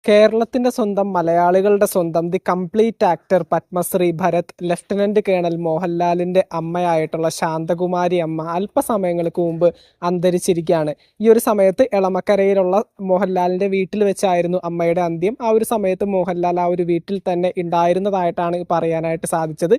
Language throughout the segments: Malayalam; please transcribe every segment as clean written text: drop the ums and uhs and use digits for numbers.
കേരളത്തിന്റെ സ്വന്തം മലയാളികളുടെ സ്വന്തം the complete actor Padmashri Bharat lieutenant colonel മോഹൻലാലിന്റെ അമ്മയായിട്ടുള്ള ശാന്തകുമാരി അമ്മ അല്പസമയങ്ങൾക്ക് മുമ്പ് അന്തരിച്ചിരിക്കുകയാണ്. ഈ ഒരു സമയത്ത് എളമക്കരയിലുള്ള മോഹൻലാലിന്റെ വീട്ടിൽ വെച്ചായിരുന്നു അമ്മയുടെ അന്ത്യം. ആ ഒരു സമയത്ത് മോഹൻലാൽ ആ ഒരു വീട്ടിൽ തന്നെ ഉണ്ടായിരുന്നതായിട്ടാണ് പറയാനായിട്ട് സാധിച്ചത്.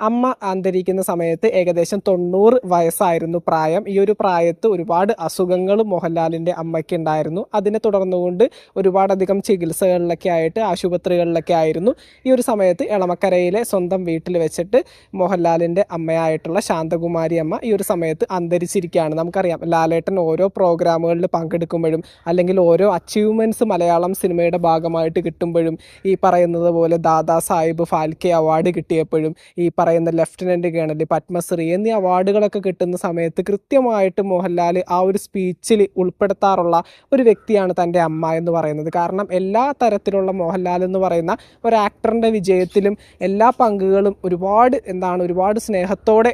അമ്മ അന്തരിക്കുന്ന സമയത്ത് ഏകദേശം 90 വയസ്സായിരുന്നു പ്രായം. ഈ ഒരു പ്രായത്ത് ഒരുപാട് അസുഖങ്ങൾ മോഹൻലാലിൻ്റെ അമ്മയ്ക്ക് ഉണ്ടായിരുന്നു. അതിനെ തുടർന്നുകൊണ്ട് ഒരുപാടധികം ചികിത്സകളിലൊക്കെ ആയിട്ട് ആശുപത്രികളിലൊക്കെ ആയിരുന്നു. ഈ ഒരു സമയത്ത് എളമക്കരയിലെ സ്വന്തം വീട്ടിൽ വെച്ചിട്ട് മോഹൻലാലിൻ്റെ അമ്മയായിട്ടുള്ള ശാന്തകുമാരി അമ്മ ഈ ഒരു സമയത്ത് അന്തരിച്ചിരിക്കുകയാണ്. നമുക്കറിയാം, ലാലേട്ടൻ ഓരോ പ്രോഗ്രാമുകളിൽ പങ്കെടുക്കുമ്പോഴും അല്ലെങ്കിൽ ഓരോ അച്ചീവ്മെൻറ്റ്സ് മലയാളം സിനിമയുടെ ഭാഗമായിട്ട് കിട്ടുമ്പോഴും ഈ പറയുന്നത് പോലെ ദാദാ സാഹിബ് ഫാൽക്കെ അവാർഡ് കിട്ടിയപ്പോഴും ഈ പറയുന്ന ലഫ്റ്റനന്റ് കേണൽ, പത്മശ്രീ എന്നീ അവാർഡുകളൊക്കെ കിട്ടുന്ന സമയത്ത് കൃത്യമായിട്ട് മോഹൻലാൽ ആ ഒരു സ്പീച്ചിൽ ഉൾപ്പെടുത്താറുള്ള ഒരു വ്യക്തിയാണ് തൻ്റെ അമ്മ എന്ന് പറയുന്നത്. കാരണം എല്ലാ തരത്തിലുള്ള മോഹൻലാൽ എന്ന് പറയുന്ന ഒരു ആക്ടറിൻ്റെ വിജയത്തിലും എല്ലാ പങ്കുകളും ഒരുപാട് സ്നേഹത്തോടെ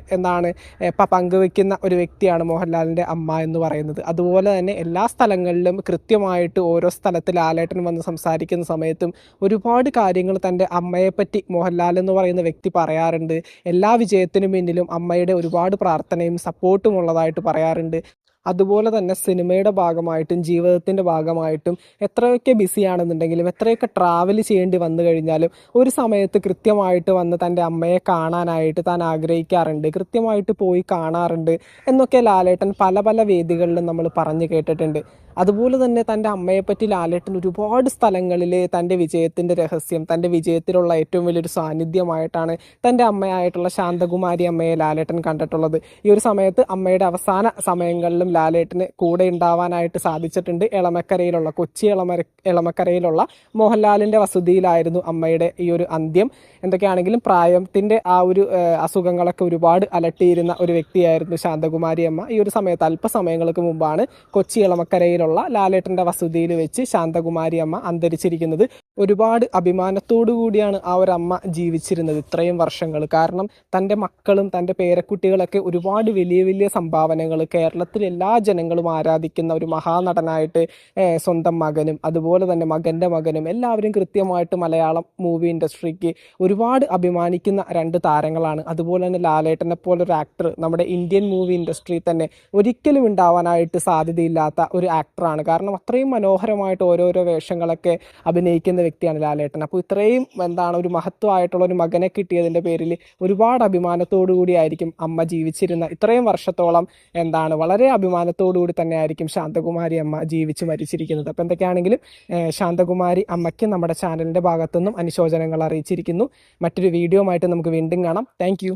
പങ്കുവെക്കുന്ന ഒരു വ്യക്തിയാണ് മോഹൻലാലിൻ്റെ അമ്മ എന്ന് പറയുന്നത്. അതുപോലെ തന്നെ എല്ലാ സ്ഥലങ്ങളിലും കൃത്യമായിട്ട് ഓരോ സ്ഥലത്ത് ലാലേട്ടൻ വന്ന് സംസാരിക്കുന്ന സമയത്തും ഒരുപാട് കാര്യങ്ങൾ തൻ്റെ അമ്മയെപ്പറ്റി മോഹൻലാൽ എന്ന് പറയുന്ന വ്യക്തി പറയാറുണ്ട്. എല്ലാ വിജയത്തിനും പിന്നിലും അമ്മയുടെ ഒരുപാട് പ്രാർത്ഥനയും സപ്പോർട്ടും ഉള്ളതായിട്ട് പറയാറുണ്ട്. അതുപോലെ തന്നെ സിനിമയുടെ ഭാഗമായിട്ടും ജീവിതത്തിൻ്റെ ഭാഗമായിട്ടും എത്രയൊക്കെ ബിസിയാണെന്നുണ്ടെങ്കിലും എത്രയൊക്കെ ട്രാവൽ ചെയ്യേണ്ടി വന്നു കഴിഞ്ഞാലും ഒരു സമയത്ത് കൃത്യമായിട്ട് വന്ന് തൻ്റെ അമ്മയെ കാണാനായിട്ട് താൻ ആഗ്രഹിക്കാറുണ്ട്, കൃത്യമായിട്ട് പോയി കാണാറുണ്ട് എന്നൊക്കെ ലാലേട്ടൻ പല പല വേദികളിലും നമ്മൾ പറഞ്ഞു കേട്ടിട്ടുണ്ട്. അതുപോലെ തന്നെ തൻ്റെ അമ്മയെപ്പറ്റി ലാലേട്ടൻ ഒരുപാട് സ്ഥലങ്ങളിൽ തൻ്റെ വിജയത്തിൻ്റെ രഹസ്യം, തൻ്റെ വിജയത്തിലുള്ള ഏറ്റവും വലിയൊരു സാന്നിധ്യമായിട്ടാണ് തൻ്റെ അമ്മയായിട്ടുള്ള ശാന്തകുമാരി അമ്മയെ ലാലേട്ടൻ കണ്ടിട്ടുള്ളത്. ഈ ഒരു സമയത്ത് അമ്മയുടെ അവസാന സമയങ്ങളിലും ലാലേട്ടന് കൂടെ ഉണ്ടാവാനായിട്ട് സാധിച്ചിട്ടുണ്ട്. കൊച്ചി എളമക്കരയിലുള്ള മോഹൻലാലിൻ്റെ വസതിയിലായിരുന്നു അമ്മയുടെ ഈ ഒരു അന്ത്യം. എന്തൊക്കെയാണെങ്കിലും പ്രായത്തിൻ്റെ ആ ഒരു അസുഖങ്ങളൊക്കെ ഒരുപാട് അലട്ടിയിരുന്ന ഒരു വ്യക്തിയായിരുന്നു ശാന്തകുമാരി അമ്മ. ഈ ഒരു സമയത്ത് അല്പസമയങ്ങൾക്ക് മുമ്പാണ് കൊച്ചി എളമക്കരയിലുള്ള ലാലേട്ടൻ്റെ വസതിയിൽ വെച്ച് ശാന്തകുമാരി അമ്മ അന്തരിച്ചിരിക്കുന്നത്. ഒരുപാട് അഭിമാനത്തോടു കൂടിയാണ് ആ ഒരു അമ്മ ജീവിച്ചിരുന്നത് ഇത്രയും വർഷങ്ങൾ. കാരണം തൻ്റെ മക്കളും തൻ്റെ പേരക്കുട്ടികളൊക്കെ ഒരുപാട് വലിയ വലിയ സംഭാവനകൾ, കേരളത്തിൽ എല്ലാ ജനങ്ങളും ആരാധിക്കുന്ന ഒരു മഹാനടനായിട്ട് സ്വന്തം മകനും അതുപോലെ തന്നെ മകൻ്റെ മകനും എല്ലാവരും കൃത്യമായിട്ട് മലയാളം മൂവി ഇൻഡസ്ട്രിക്ക് ഒരുപാട് അഭിമാനിക്കുന്ന രണ്ട് താരങ്ങളാണ്. അതുപോലെ തന്നെ ലാലേട്ടനെ പോലൊരു ആക്ടർ നമ്മുടെ ഇന്ത്യൻ മൂവി ഇൻഡസ്ട്രിയിൽ തന്നെ ഒരിക്കലും ഉണ്ടാവാനായിട്ട് സാധ്യതയില്ലാത്ത ഒരു ആക്ടറാണ്. കാരണം അത്രയും മനോഹരമായിട്ട് ഓരോരോ വേഷങ്ങളൊക്കെ അഭിനയിക്കുന്ന വ്യക്തിയാണ് ലാലേട്ടൻ. അപ്പോൾ ഇത്രയും ഒരു മഹത്വമായിട്ടുള്ള ഒരു മകനെ കിട്ടിയതിൻ്റെ പേരിൽ ഒരുപാട് അഭിമാനത്തോടു കൂടിയായിരിക്കും അമ്മ ജീവിച്ചിരുന്ന ഇത്രയും വർഷത്തോളം വളരെ അഭിമാനത്തോടു കൂടി തന്നെ ആയിരിക്കും ശാന്തകുമാരി അമ്മ ജീവിച്ച് മരിച്ചിരിക്കുന്നത്. അപ്പോൾ എന്തൊക്കെയാണെങ്കിലും ശാന്തകുമാരി അമ്മയ്ക്ക് നമ്മുടെ ചാനലിൻ്റെ ഭാഗത്തുനിന്നും അനുശോചനങ്ങൾ അറിയിച്ചിരിക്കുന്നു. മറ്റൊരു വീഡിയോ ആയിട്ട് നമുക്ക് വീണ്ടും കാണാം. താങ്ക്